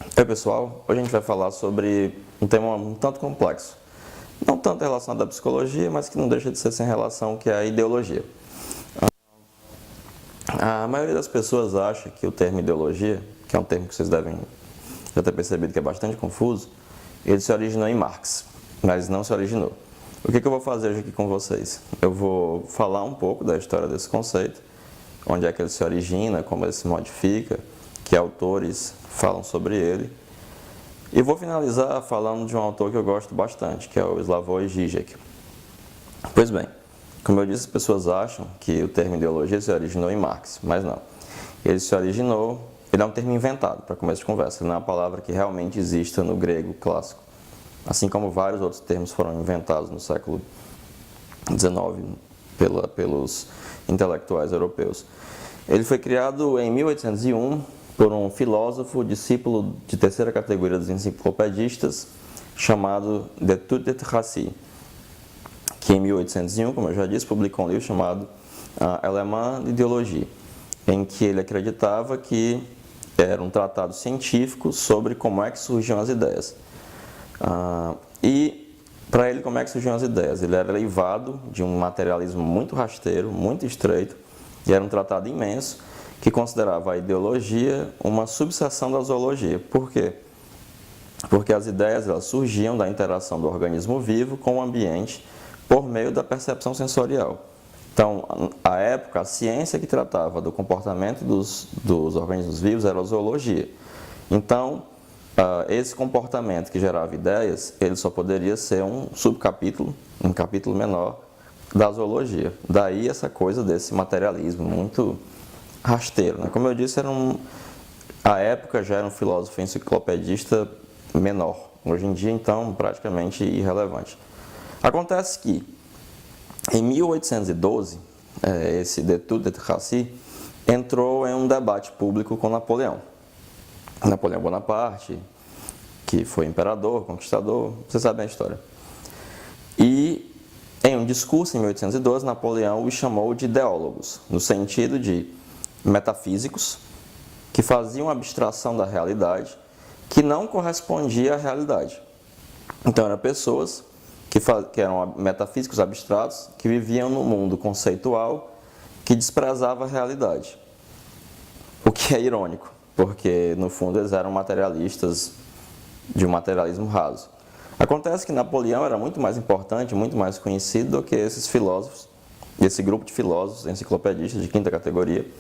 Oi pessoal, hoje a gente vai falar sobre um tema um tanto complexo. Não tanto relacionado à psicologia, mas que não deixa de ser sem relação, que é a ideologia. A maioria das pessoas acha que o termo ideologia, que é um termo que vocês devem já ter percebido que é bastante confuso, ele se originou em Marx, mas não se originou. O que eu vou fazer hoje aqui com vocês? Eu vou falar um pouco da história desse conceito, onde é que ele se origina, como ele se modifica, que autores falam sobre ele. E vou finalizar falando de um autor que eu gosto bastante, que é o Slavoj Žižek. Pois bem, como eu disse, as pessoas acham que o termo ideologia se originou em Marx, mas não. Ele é um termo inventado, para começo de conversa, ele não é uma palavra que realmente exista no grego clássico. Assim como vários outros termos foram inventados no século XIX pelos intelectuais europeus. Ele foi criado em 1801 por um filósofo, discípulo de terceira categoria dos enciclopedistas, chamado de Tutte-Rassi, que em 1801, como eu já disse, publicou um livro chamado Alemã de Ideologia, em que ele acreditava que era um tratado científico sobre como é que surgiam as ideias. E para ele, como é que surgiam as ideias? Ele era leivado de um materialismo muito rasteiro, muito estreito, e era um tratado imenso que considerava a ideologia uma subseção da zoologia. Por quê? Porque as ideias elas surgiam da interação do organismo vivo com o ambiente por meio da percepção sensorial. Então, à época, a ciência que tratava do comportamento dos organismos vivos era a zoologia. Então, esse comportamento que gerava ideias, ele só poderia ser um subcapítulo, um capítulo menor da zoologia. Daí essa coisa desse materialismo muito rasteiro, né? Como eu disse, à época já era um filósofo enciclopedista menor. Hoje em dia, então, praticamente irrelevante. Acontece que, em 1812, esse de Tutte-Rassi entrou em um debate público com Napoleão Bonaparte, que foi imperador, conquistador, vocês sabem a história. E, em um discurso em 1812, Napoleão os chamou de ideólogos, no sentido de metafísicos que faziam abstração da realidade que não correspondia à realidade. Então, eram pessoas que eram metafísicos abstratos, que viviam no mundo conceitual, que desprezava a realidade. O que é irônico, porque, no fundo, eles eram materialistas de um materialismo raso. Acontece que Napoleão era muito mais importante, muito mais conhecido do que esses filósofos, esse grupo de filósofos enciclopedistas de quinta categoria.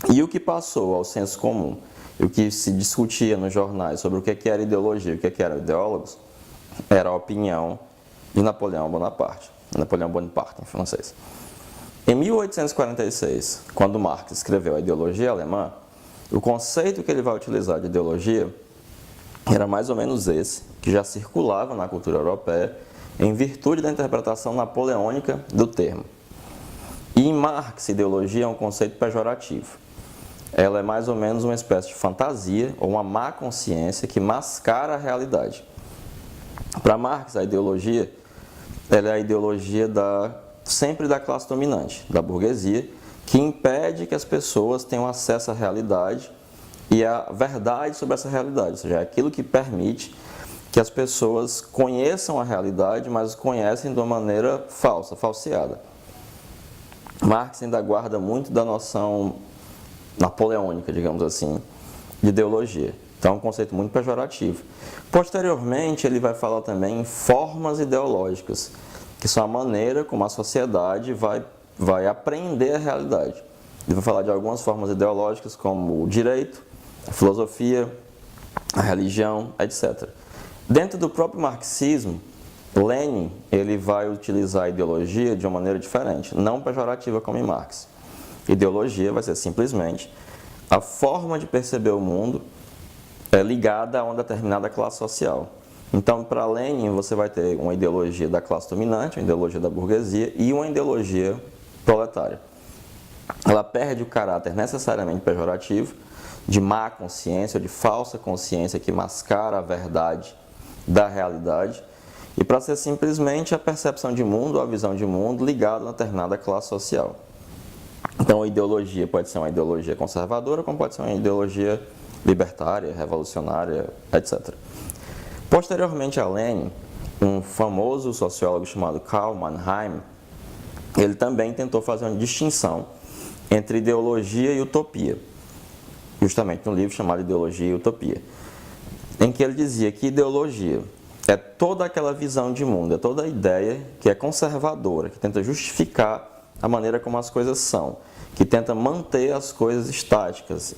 E o que passou ao senso comum, e o que se discutia nos jornais sobre o que era ideologia e o que eram ideólogos, era a opinião de Napoleão Bonaparte em francês. Em 1846, quando Marx escreveu a Ideologia Alemã, o conceito que ele vai utilizar de ideologia era mais ou menos esse, que já circulava na cultura europeia em virtude da interpretação napoleônica do termo. E em Marx, ideologia é um conceito pejorativo. Ela é mais ou menos uma espécie de fantasia ou uma má consciência que mascara a realidade. Para Marx, a ideologia ela é a ideologia sempre da classe dominante, da burguesia, que impede que as pessoas tenham acesso à realidade e à verdade sobre essa realidade, ou seja, é aquilo que permite que as pessoas conheçam a realidade, mas conhecem de uma maneira falsa, falseada. Marx ainda guarda muito da noção napoleônica, digamos assim, de ideologia. Então é um conceito muito pejorativo. Posteriormente, ele vai falar também em formas ideológicas, que são a maneira como a sociedade vai apreender a realidade. Ele vai falar de algumas formas ideológicas, como o direito, a filosofia, a religião, etc. Dentro do próprio marxismo, Lenin ele vai utilizar a ideologia de uma maneira diferente, não pejorativa como em Marx. Ideologia vai ser simplesmente a forma de perceber o mundo ligada a uma determinada classe social. Então, para Lenin, você vai ter uma ideologia da classe dominante, uma ideologia da burguesia e uma ideologia proletária. Ela perde o caráter necessariamente pejorativo, de má consciência, de falsa consciência que mascara a verdade da realidade, e para ser simplesmente a percepção de mundo, a visão de mundo ligada a uma determinada classe social. Então, a ideologia pode ser uma ideologia conservadora, como pode ser uma ideologia libertária, revolucionária, etc. Posteriormente a Lenin, um famoso sociólogo chamado Karl Mannheim, ele também tentou fazer uma distinção entre ideologia e utopia, justamente no livro chamado Ideologia e Utopia, em que ele dizia que ideologia é toda aquela visão de mundo, é toda a ideia que é conservadora, que tenta justificar a maneira como as coisas são, que tenta manter as coisas estáticas,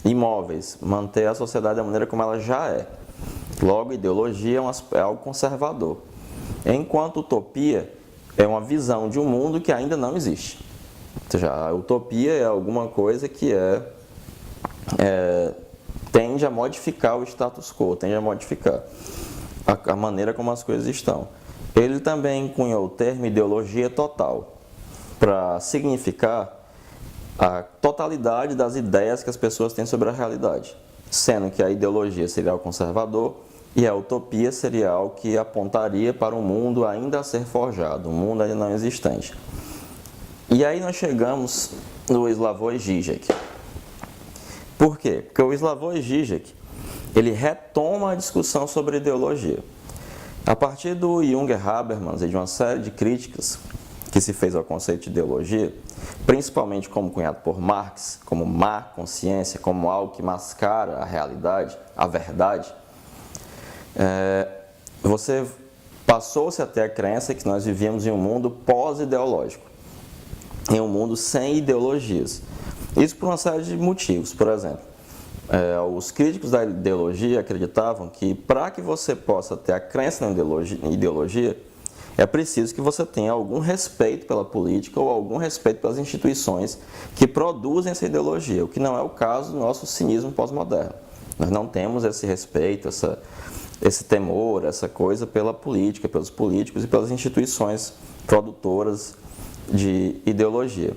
imóveis, manter a sociedade da maneira como ela já é. Logo, ideologia é algo conservador, enquanto utopia é uma visão de um mundo que ainda não existe. Ou seja, a utopia é alguma coisa que tende a modificar o status quo, tende a modificar a maneira como as coisas estão. Ele também cunhou o termo ideologia total, para significar a totalidade das ideias que as pessoas têm sobre a realidade, sendo que a ideologia seria o conservador e a utopia seria algo que apontaria para um mundo ainda a ser forjado, um mundo ainda não existente. E aí nós chegamos no Slavoj Žižek. Por quê? Porque o Slavoj Žižek, ele retoma a discussão sobre ideologia. A partir do Jürgen Habermas e de uma série de críticas que se fez ao conceito de ideologia, principalmente como cunhado por Marx, como má consciência, como algo que mascara a realidade, a verdade, você passou-se a ter a crença que nós vivíamos em um mundo pós-ideológico, em um mundo sem ideologias. Isso por uma série de motivos. Por exemplo, os críticos da ideologia acreditavam que para que você possa ter a crença na ideologia, é preciso que você tenha algum respeito pela política ou algum respeito pelas instituições que produzem essa ideologia, o que não é o caso do nosso cinismo pós-moderno. Nós não temos esse respeito, esse temor, essa coisa pela política, pelos políticos e pelas instituições produtoras de ideologia.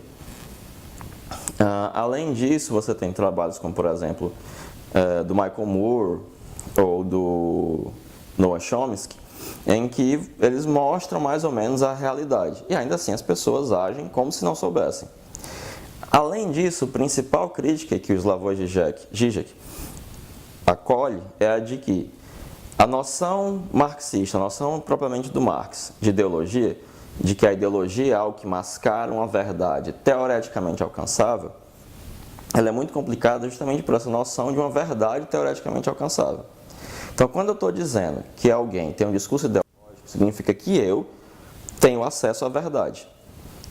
Além disso, você tem trabalhos como, por exemplo, do Michael Moore ou do Noam Chomsky, em que eles mostram mais ou menos a realidade. E ainda assim as pessoas agem como se não soubessem. Além disso, a principal crítica que o Slavoj Žižek acolhe é a de que a noção marxista, a noção propriamente do Marx, de ideologia, de que a ideologia é algo que mascara uma verdade teoreticamente alcançável, ela é muito complicada justamente por essa noção de uma verdade teoreticamente alcançável. Então, quando eu estou dizendo que alguém tem um discurso ideológico, significa que eu tenho acesso à verdade,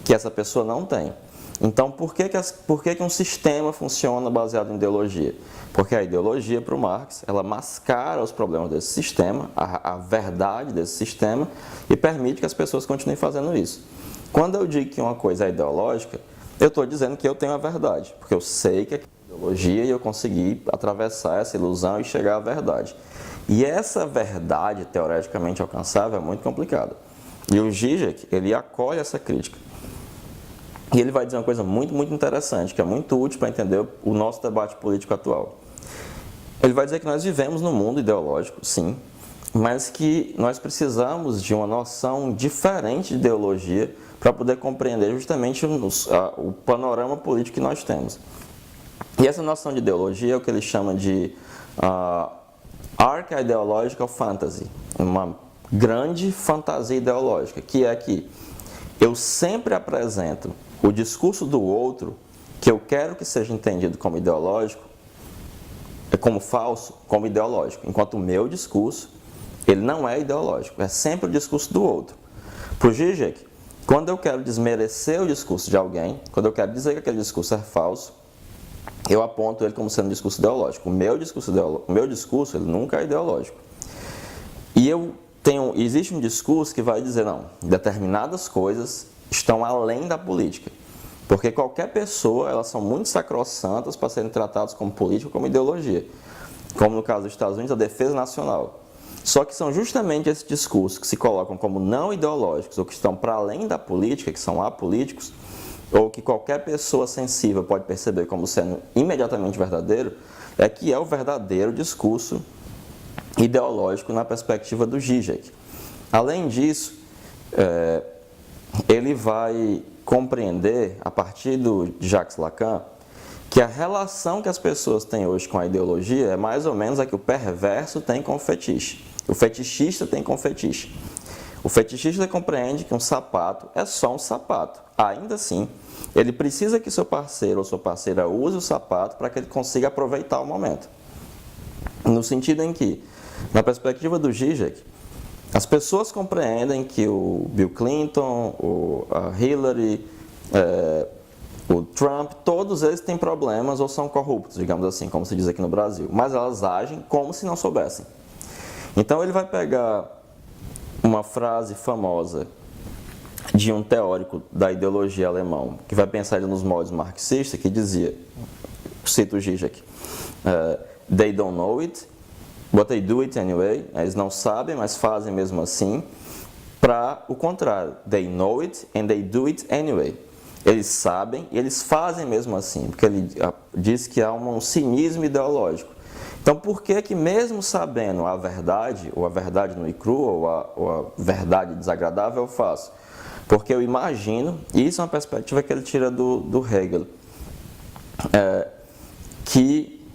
que essa pessoa não tem. Então, por que um sistema funciona baseado em ideologia? Porque a ideologia, para o Marx, ela mascara os problemas desse sistema, a verdade desse sistema, e permite que as pessoas continuem fazendo isso. Quando eu digo que uma coisa é ideológica, eu estou dizendo que eu tenho a verdade, porque eu sei que é ideologia e eu consegui atravessar essa ilusão e chegar à verdade. E essa verdade teoreticamente alcançável é muito complicada. E o Žižek, ele acolhe essa crítica. E ele vai dizer uma coisa muito, muito interessante, que é muito útil para entender o nosso debate político atual. Ele vai dizer que nós vivemos num mundo ideológico, sim, mas que nós precisamos de uma noção diferente de ideologia para poder compreender justamente o panorama político que nós temos. E essa noção de ideologia é o que ele chama de Arch-Ideological Fantasy, uma grande fantasia ideológica, que é que eu sempre apresento o discurso do outro, que eu quero que seja entendido como ideológico, como falso, como ideológico, enquanto o meu discurso, ele não é ideológico, é sempre o discurso do outro. Para o Žižek, quando eu quero desmerecer o discurso de alguém, quando eu quero dizer que aquele discurso é falso, eu aponto ele como sendo um discurso ideológico. O meu discurso ele nunca é ideológico. E existe um discurso que vai dizer, não, determinadas coisas estão além da política. Porque qualquer pessoa, elas são muito sacrossantas para serem tratadas como política ou como ideologia. Como no caso dos Estados Unidos, a defesa nacional. Só que são justamente esses discursos que se colocam como não ideológicos ou que estão para além da política, que são apolíticos, ou que qualquer pessoa sensível pode perceber como sendo imediatamente verdadeiro, é que é o verdadeiro discurso ideológico na perspectiva do Žižek. Além disso, ele vai compreender, a partir de Jacques Lacan, que a relação que as pessoas têm hoje com a ideologia é mais ou menos a que o perverso tem com o fetiche. O fetichista tem com o fetiche. O fetichista compreende que um sapato é só um sapato. Ainda assim, ele precisa que seu parceiro ou sua parceira use o sapato para que ele consiga aproveitar o momento. No sentido em que, na perspectiva do Zizek, as pessoas compreendem que o Bill Clinton, a Hillary, o Trump, todos eles têm problemas ou são corruptos, digamos assim, como se diz aqui no Brasil. Mas elas agem como se não soubessem. Então ele vai pegar uma frase famosa de um teórico da ideologia alemão, que vai pensar nos moldes marxistas, que dizia, cito o Zizek, they don't know it, but they do it anyway. Eles não sabem, mas fazem mesmo assim. Para o contrário, they know it and they do it anyway. Eles sabem e eles fazem mesmo assim, porque ele diz que há um cinismo ideológico. Então, por que mesmo sabendo a verdade, ou a verdade nua e crua, ou a verdade desagradável, eu faço? Porque eu imagino, e isso é uma perspectiva que ele tira do Hegel, que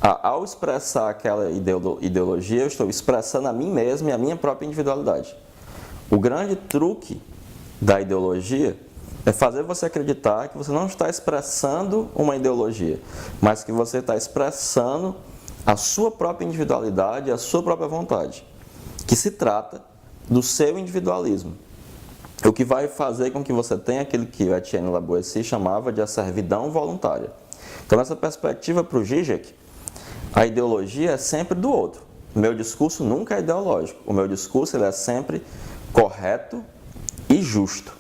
ao expressar aquela ideologia, eu estou expressando a mim mesmo e a minha própria individualidade. O grande truque da ideologia é fazer você acreditar que você não está expressando uma ideologia, mas que você está expressando a sua própria individualidade, a sua própria vontade, que se trata do seu individualismo. O que vai fazer com que você tenha aquilo que Etienne Lavoisier chamava de a servidão voluntária. Então, nessa perspectiva para o Zizek, a ideologia é sempre do outro. O meu discurso nunca é ideológico. O meu discurso ele é sempre correto e justo.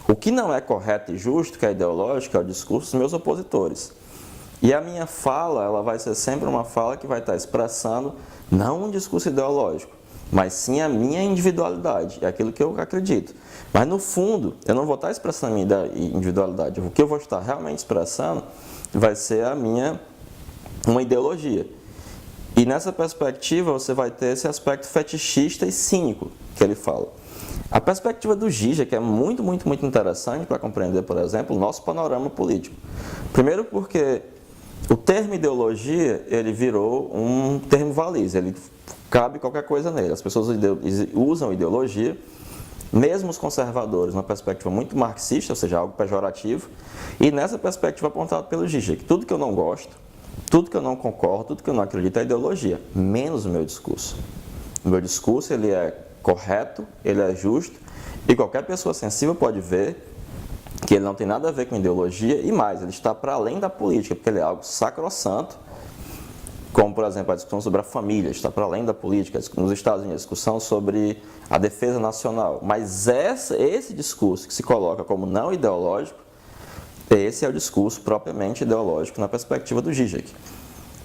O que não é correto e justo, que é ideológico, é o discurso dos meus opositores. E a minha fala, ela vai ser sempre uma fala que vai estar expressando não um discurso ideológico, mas sim a minha individualidade, é aquilo que eu acredito. Mas no fundo, eu não vou estar expressando a minha individualidade. O que eu vou estar realmente expressando vai ser uma ideologia. E nessa perspectiva você vai ter esse aspecto fetichista e cínico que ele fala. A perspectiva do Zizek é muito, muito, muito interessante para compreender, por exemplo, o nosso panorama político. Primeiro porque o termo ideologia, ele virou um termo valiz, ele cabe qualquer coisa nele. As pessoas usam ideologia, mesmo os conservadores, numa perspectiva muito marxista, ou seja, algo pejorativo, e nessa perspectiva apontada pelo Zizek, tudo que eu não gosto, tudo que eu não concordo, tudo que eu não acredito é ideologia, menos o meu discurso. O meu discurso ele é correto, ele é justo, e qualquer pessoa sensível pode ver que ele não tem nada a ver com ideologia, e mais, ele está para além da política, porque ele é algo sacrossanto, como, por exemplo, a discussão sobre a família, está para além da política. Nos Estados Unidos, a discussão sobre a defesa nacional. Mas esse discurso que se coloca como não ideológico, esse é o discurso propriamente ideológico na perspectiva do Zizek.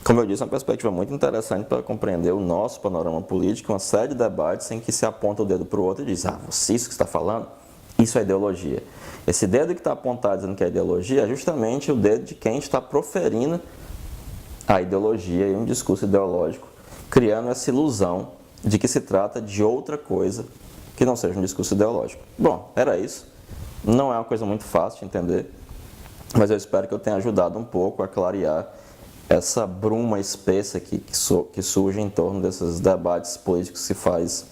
Como eu disse, é uma perspectiva muito interessante para compreender o nosso panorama político, uma série de debates em que se aponta o dedo para o outro e diz, você isso que está falando, isso é ideologia. Esse dedo que está apontado dizendo que é ideologia é justamente o dedo de quem está proferindo a ideologia e um discurso ideológico, criando essa ilusão de que se trata de outra coisa que não seja um discurso ideológico. Bom, era isso. Não é uma coisa muito fácil de entender, mas eu espero que eu tenha ajudado um pouco a clarear essa bruma espessa que surge em torno desses debates políticos que se faz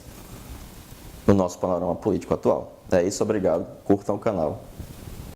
no nosso panorama político atual. É isso, obrigado. Curtam o canal.